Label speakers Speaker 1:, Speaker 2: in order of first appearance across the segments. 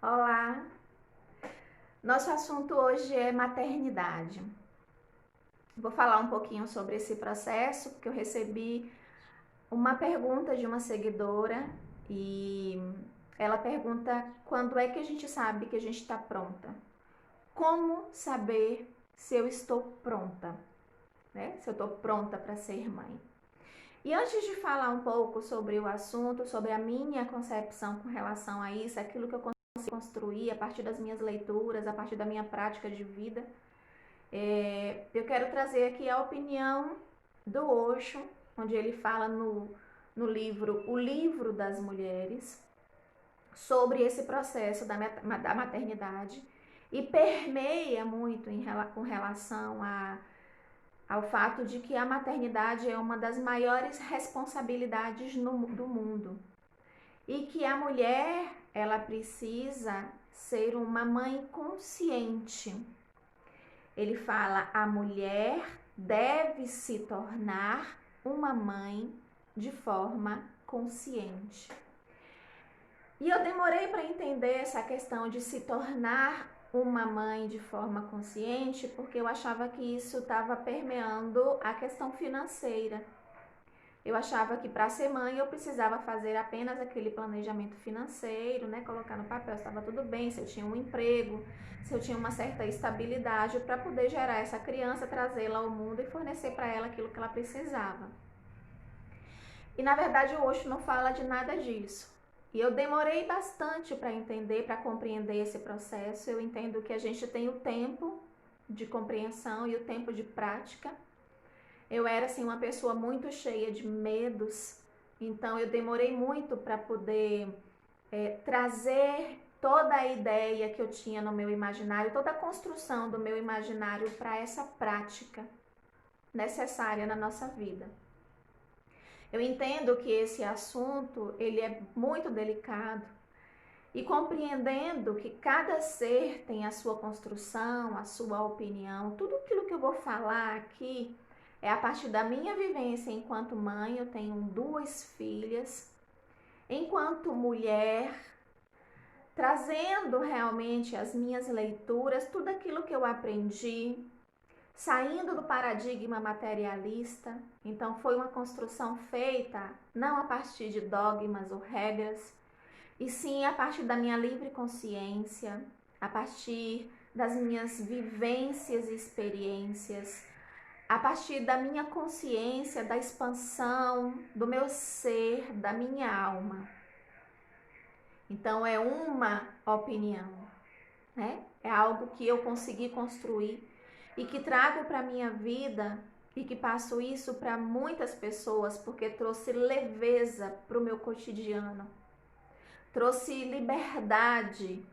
Speaker 1: Olá! Nosso assunto hoje é maternidade. Vou falar um pouquinho sobre esse processo, porque eu recebi uma pergunta de uma seguidora e ela pergunta quando é que a gente sabe que a gente está pronta? Como saber se eu estou pronta, né? Se eu estou pronta para ser mãe. E antes de falar um pouco sobre o assunto, sobre a minha concepção com relação a isso, aquilo que eu consigo construir a partir das minhas leituras, a partir da minha prática de vida, eu quero trazer aqui a opinião do Osho, onde ele fala no livro O Livro das Mulheres, sobre esse processo da maternidade e permeia muito com relação ao fato de que a maternidade é uma das maiores responsabilidades do mundo e que a mulher ela precisa ser uma mãe consciente. Ele fala: a mulher deve se tornar uma mãe de forma consciente. E eu demorei para entender essa questão de se tornar uma mãe de forma consciente, porque eu achava que isso estava permeando a questão financeira. Eu achava que para ser mãe eu precisava fazer apenas aquele planejamento financeiro, né? Colocar no papel se estava tudo bem, se eu tinha um emprego, se eu tinha uma certa estabilidade para poder gerar essa criança, trazê-la ao mundo e fornecer para ela aquilo que ela precisava. E na verdade o Osho não fala de nada disso. E eu demorei bastante para entender, para compreender esse processo. Eu entendo que a gente tem o tempo de compreensão e o tempo de prática. Eu era assim uma pessoa muito cheia de medos, então eu demorei muito para poder trazer toda a ideia que eu tinha no meu imaginário, toda a construção do meu imaginário para essa prática necessária na nossa vida. Eu entendo que esse assunto ele é muito delicado e compreendendo que cada ser tem a sua construção, a sua opinião, tudo aquilo que eu vou falar aqui é a partir da minha vivência enquanto mãe. Eu tenho 2 filhas, enquanto mulher, trazendo realmente as minhas leituras, tudo aquilo que eu aprendi, saindo do paradigma materialista. Então foi uma construção feita não a partir de dogmas ou regras, e sim a partir da minha livre consciência, a partir das minhas vivências e experiências, a partir da minha consciência, da expansão do meu ser, da minha alma. Então é uma opinião, né? É algo que eu consegui construir e que trago para a minha vida e que passo isso para muitas pessoas, porque trouxe leveza para o meu cotidiano, trouxe liberdade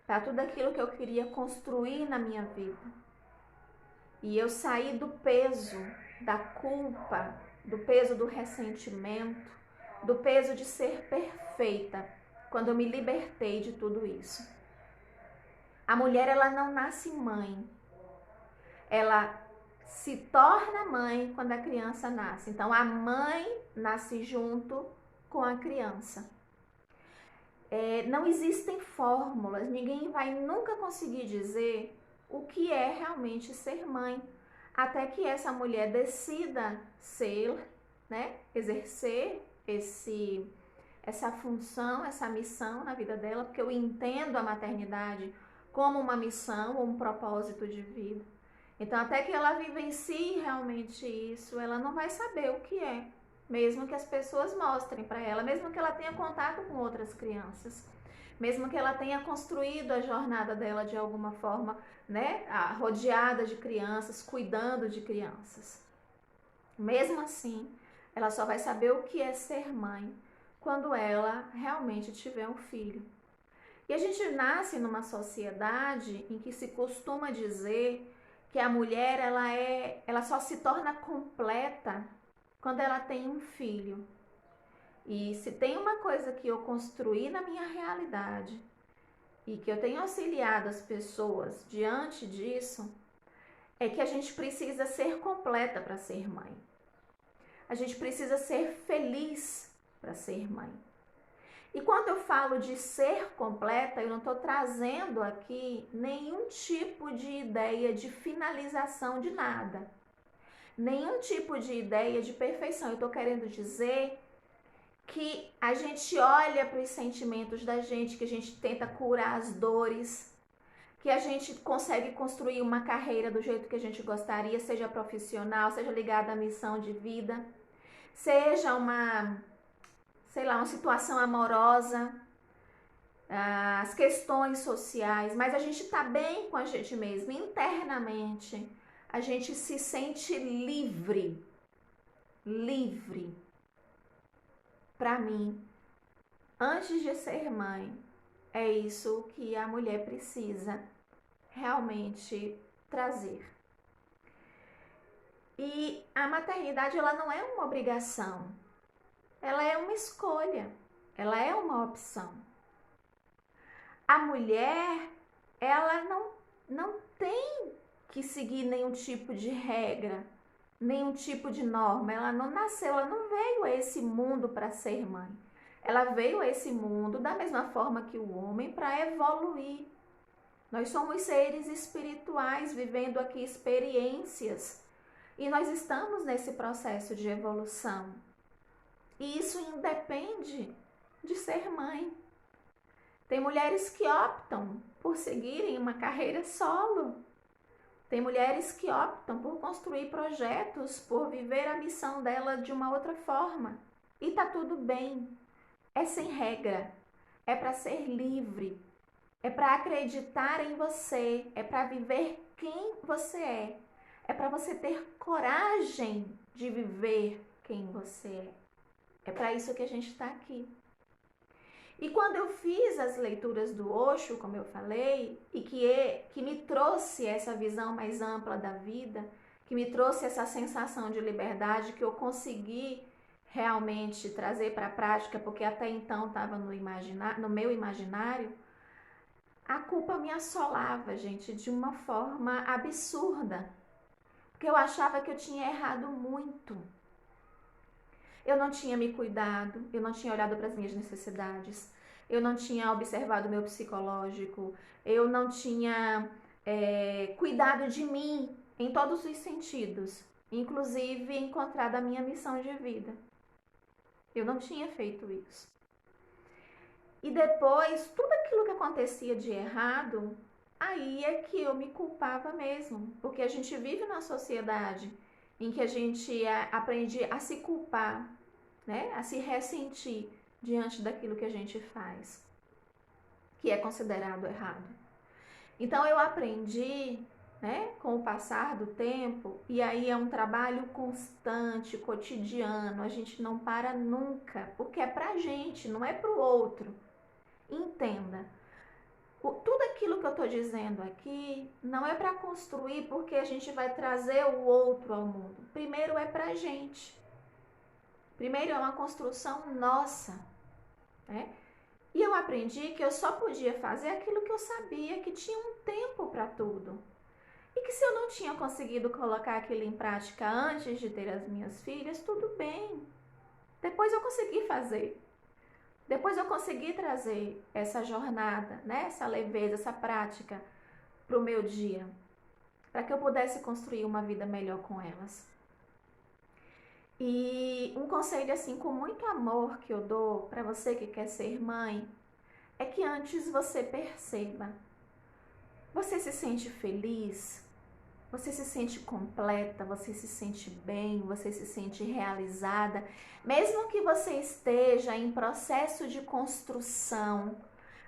Speaker 1: para tudo aquilo que eu queria construir na minha vida. E eu saí do peso da culpa, do peso do ressentimento, do peso de ser perfeita, quando eu me libertei de tudo isso. A mulher, ela não nasce mãe, ela se torna mãe quando a criança nasce. Então a mãe nasce junto com a criança. Não existem fórmulas, ninguém vai nunca conseguir dizer o que é realmente ser mãe, até que essa mulher decida ser, né, exercer essa função, essa missão na vida dela, porque eu entendo a maternidade como uma missão ou um propósito de vida. Então, até que ela vivencie realmente isso, ela não vai saber o que é, mesmo que as pessoas mostrem para ela, mesmo que ela tenha contato com outras crianças, mesmo que ela tenha construído a jornada dela de alguma forma, né, rodeada de crianças, cuidando de crianças. Mesmo assim, ela só vai saber o que é ser mãe quando ela realmente tiver um filho. E a gente nasce numa sociedade em que se costuma dizer que a mulher ela só se torna completa quando ela tem um filho. E se tem uma coisa que eu construí na minha realidade e que eu tenho auxiliado as pessoas diante disso, é que a gente precisa ser completa para ser mãe. A gente precisa ser feliz para ser mãe. E quando eu falo de ser completa, eu não estou trazendo aqui nenhum tipo de ideia de finalização de nada. Nenhum tipo de ideia de perfeição. Eu estou querendo dizer que a gente olha para os sentimentos da gente, que a gente tenta curar as dores, que a gente consegue construir uma carreira do jeito que a gente gostaria, seja profissional, seja ligada à missão de vida, seja uma situação amorosa, as questões sociais, mas a gente tá bem com a gente mesmo, internamente, a gente se sente livre. Para mim, antes de ser mãe, é isso que a mulher precisa realmente trazer. E a maternidade, ela não é uma obrigação, ela é uma escolha, ela é uma opção. A mulher, ela não tem que seguir nenhum tipo de regra, nenhum tipo de norma. Ela não nasceu, ela não veio a esse mundo para ser mãe. Ela veio a esse mundo da mesma forma que o homem para evoluir. Nós somos seres espirituais vivendo aqui experiências e nós estamos nesse processo de evolução. E isso independe de ser mãe. Tem mulheres que optam por seguirem uma carreira solo. Tem mulheres que optam por construir projetos, por viver a missão dela de uma outra forma. E tá tudo bem. É sem regra. É para ser livre. É para acreditar em você. É para viver quem você é. É para você ter coragem de viver quem você é. É para isso que a gente está aqui. E quando eu fiz as leituras do Osho, como eu falei, e que me trouxe essa visão mais ampla da vida, que me trouxe essa sensação de liberdade que eu consegui realmente trazer para a prática, porque até então estava no meu imaginário, a culpa me assolava, gente, de uma forma absurda. Porque eu achava que eu tinha errado muito. Eu não tinha me cuidado, eu não tinha olhado para as minhas necessidades, eu não tinha observado o meu psicológico, eu não tinha cuidado de mim em todos os sentidos, inclusive encontrado a minha missão de vida. Eu não tinha feito isso. E depois, tudo aquilo que acontecia de errado, aí é que eu me culpava mesmo, porque a gente vive numa sociedade em que a gente aprende a se culpar, né? A se ressentir diante daquilo que a gente faz, que é considerado errado. Então eu aprendi, né, com o passar do tempo, e aí é um trabalho constante, cotidiano, a gente não para nunca, porque é pra gente, não é pro outro. Entenda. Tudo aquilo que eu estou dizendo aqui não é para construir porque a gente vai trazer o outro ao mundo. Primeiro é para a gente. Primeiro é uma construção nossa, né? E eu aprendi que eu só podia fazer aquilo que eu sabia, que tinha um tempo para tudo. E que se eu não tinha conseguido colocar aquilo em prática antes de ter as minhas filhas, tudo bem. Depois eu consegui fazer. Depois eu consegui trazer essa jornada, né? Essa leveza, essa prática para o meu dia, para que eu pudesse construir uma vida melhor com elas. E um conselho assim com muito amor que eu dou para você que quer ser mãe é que antes você perceba, você se sente feliz? Você se sente completa, você se sente bem, você se sente realizada, mesmo que você esteja em processo de construção,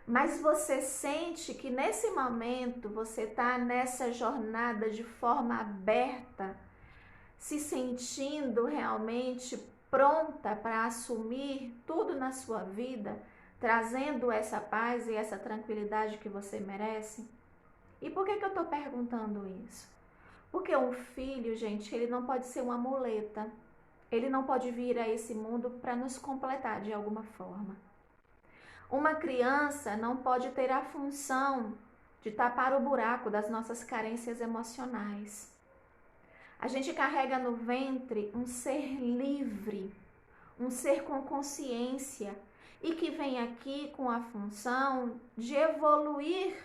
Speaker 1: mas você sente que nesse momento você está nessa jornada de forma aberta, se sentindo realmente pronta para assumir tudo na sua vida, trazendo essa paz e essa tranquilidade que você merece? E por que eu estou perguntando isso? Porque um filho, gente, ele não pode ser uma muleta. Ele não pode vir a esse mundo para nos completar de alguma forma. Uma criança não pode ter a função de tapar o buraco das nossas carências emocionais. A gente carrega no ventre um ser livre, um ser com consciência e que vem aqui com a função de evoluir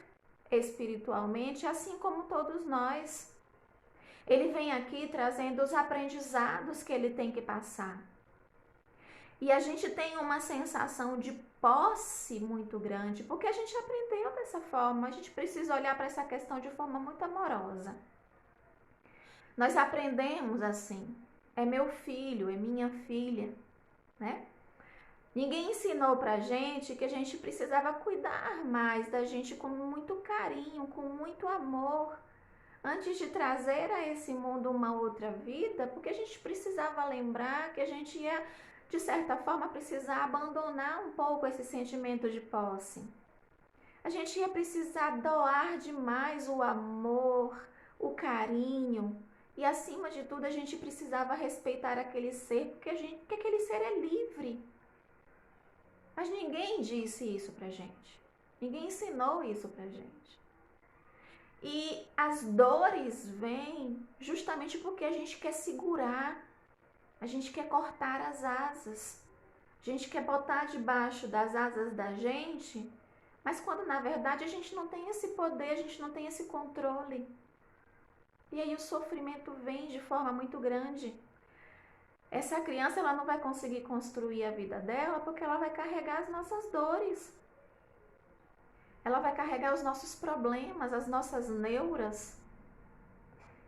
Speaker 1: espiritualmente, assim como todos nós. Ele vem aqui trazendo os aprendizados que ele tem que passar. E a gente tem uma sensação de posse muito grande, porque a gente aprendeu dessa forma. A gente precisa olhar para essa questão de forma muito amorosa. Nós aprendemos assim. É meu filho, é minha filha, né? Ninguém ensinou pra gente que a gente precisava cuidar mais da gente com muito carinho, com muito amor, antes de trazer a esse mundo uma outra vida, porque a gente precisava lembrar que a gente ia, de certa forma, precisar abandonar um pouco esse sentimento de posse. A gente ia precisar doar demais o amor, o carinho, e acima de tudo a gente precisava respeitar aquele ser, porque aquele ser é livre. Mas ninguém disse isso pra gente. Ninguém ensinou isso pra gente. E as dores vêm justamente porque a gente quer segurar, a gente quer cortar as asas, a gente quer botar debaixo das asas da gente, mas quando na verdade a gente não tem esse poder, a gente não tem esse controle. E aí o sofrimento vem de forma muito grande. Essa criança ela não vai conseguir construir a vida dela porque ela vai carregar as nossas dores. Ela vai carregar os nossos problemas, as nossas neuras.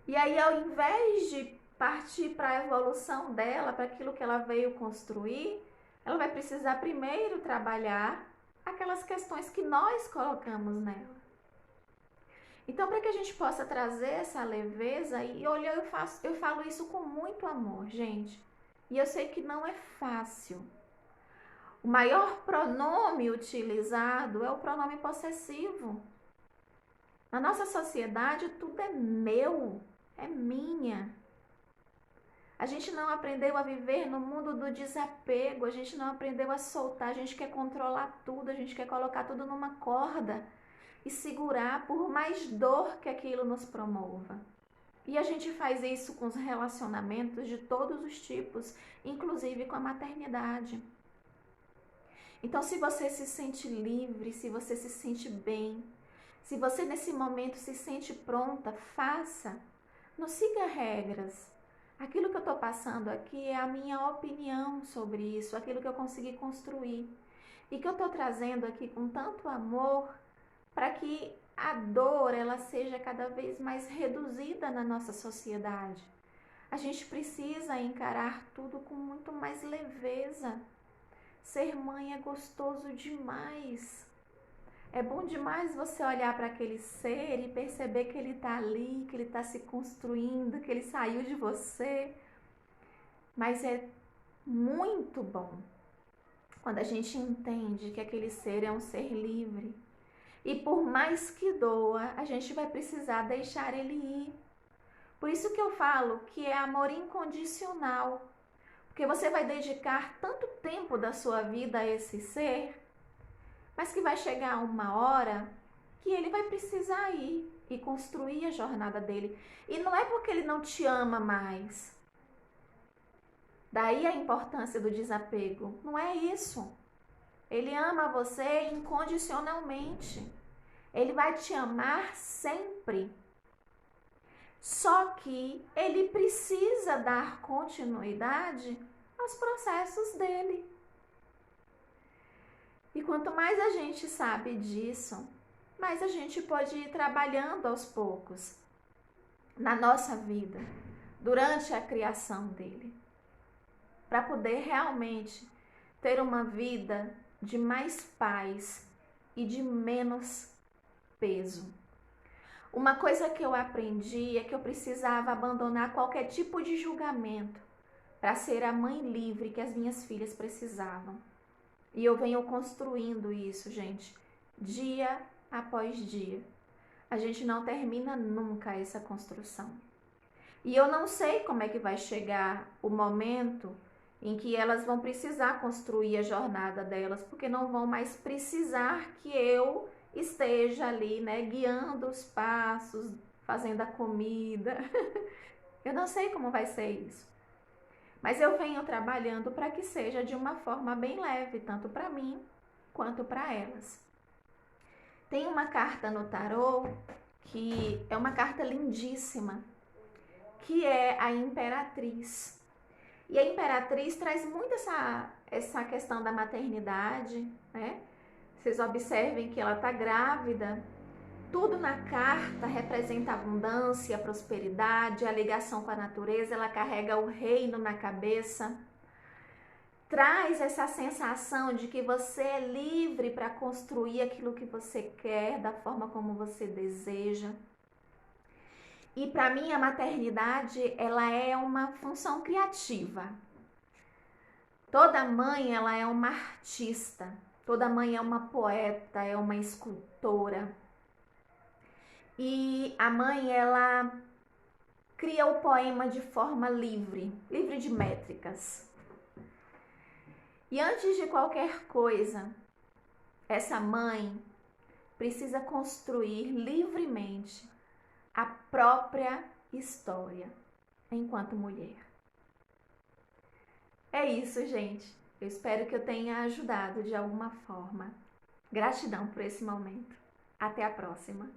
Speaker 1: E aí, ao invés de partir para a evolução dela, para aquilo que ela veio construir, ela vai precisar primeiro trabalhar aquelas questões que nós colocamos nela. Então, para que a gente possa trazer essa leveza, e olha, eu falo isso com muito amor, gente. E eu sei que não é fácil. O maior pronome utilizado é o pronome possessivo. Na nossa sociedade, tudo é meu, é minha. A gente não aprendeu a viver no mundo do desapego, a gente não aprendeu a soltar, a gente quer controlar tudo, a gente quer colocar tudo numa corda e segurar por mais dor que aquilo nos promova. E a gente faz isso com os relacionamentos de todos os tipos, inclusive com a maternidade. Então, se você se sente livre, se você se sente bem, se você nesse momento se sente pronta, faça. Não siga regras. Aquilo que eu estou passando aqui é a minha opinião sobre isso, aquilo que eu consegui construir. E que eu estou trazendo aqui com tanto amor para que a dor ela seja cada vez mais reduzida na nossa sociedade. A gente precisa encarar tudo com muito mais leveza. Ser mãe é gostoso demais. É bom demais você olhar para aquele ser e perceber que ele está ali, que ele está se construindo, que ele saiu de você. Mas é muito bom quando a gente entende que aquele ser é um ser livre. E por mais que doa, a gente vai precisar deixar ele ir. Por isso que eu falo que é amor incondicional. Porque você vai dedicar tanto tempo da sua vida a esse ser, mas que vai chegar uma hora que ele vai precisar ir e construir a jornada dele. E não é porque ele não te ama mais. Daí a importância do desapego. Não é isso. Ele ama você incondicionalmente. Ele vai te amar sempre. Só que ele precisa dar continuidade aos processos dele. E quanto mais a gente sabe disso, mais a gente pode ir trabalhando aos poucos na nossa vida, durante a criação dele, para poder realmente ter uma vida de mais paz e de menos peso. Uma coisa que eu aprendi é que eu precisava abandonar qualquer tipo de julgamento para ser a mãe livre que as minhas filhas precisavam. E eu venho construindo isso, gente, dia após dia. A gente não termina nunca essa construção. E eu não sei como é que vai chegar o momento em que elas vão precisar construir a jornada delas, porque não vão mais precisar que eu esteja ali, né, guiando os passos, fazendo a comida. Eu não sei como vai ser isso. Mas eu venho trabalhando para que seja de uma forma bem leve, tanto para mim quanto para elas. Tem uma carta no tarô que é uma carta lindíssima, que é a Imperatriz. E a Imperatriz traz muito essa questão da maternidade, né? Vocês observem que ela está grávida. Tudo na carta representa abundância, prosperidade, a ligação com a natureza. Ela carrega o reino na cabeça. Traz essa sensação de que você é livre para construir aquilo que você quer, da forma como você deseja. E para mim a maternidade, ela é uma função criativa. Toda mãe, ela é uma artista. Toda mãe é uma poeta, é uma escultora. E a mãe, ela cria o poema de forma livre, livre de métricas. E antes de qualquer coisa, essa mãe precisa construir livremente a própria história enquanto mulher. É isso, gente. Eu espero que eu tenha ajudado de alguma forma. Gratidão por esse momento. Até a próxima.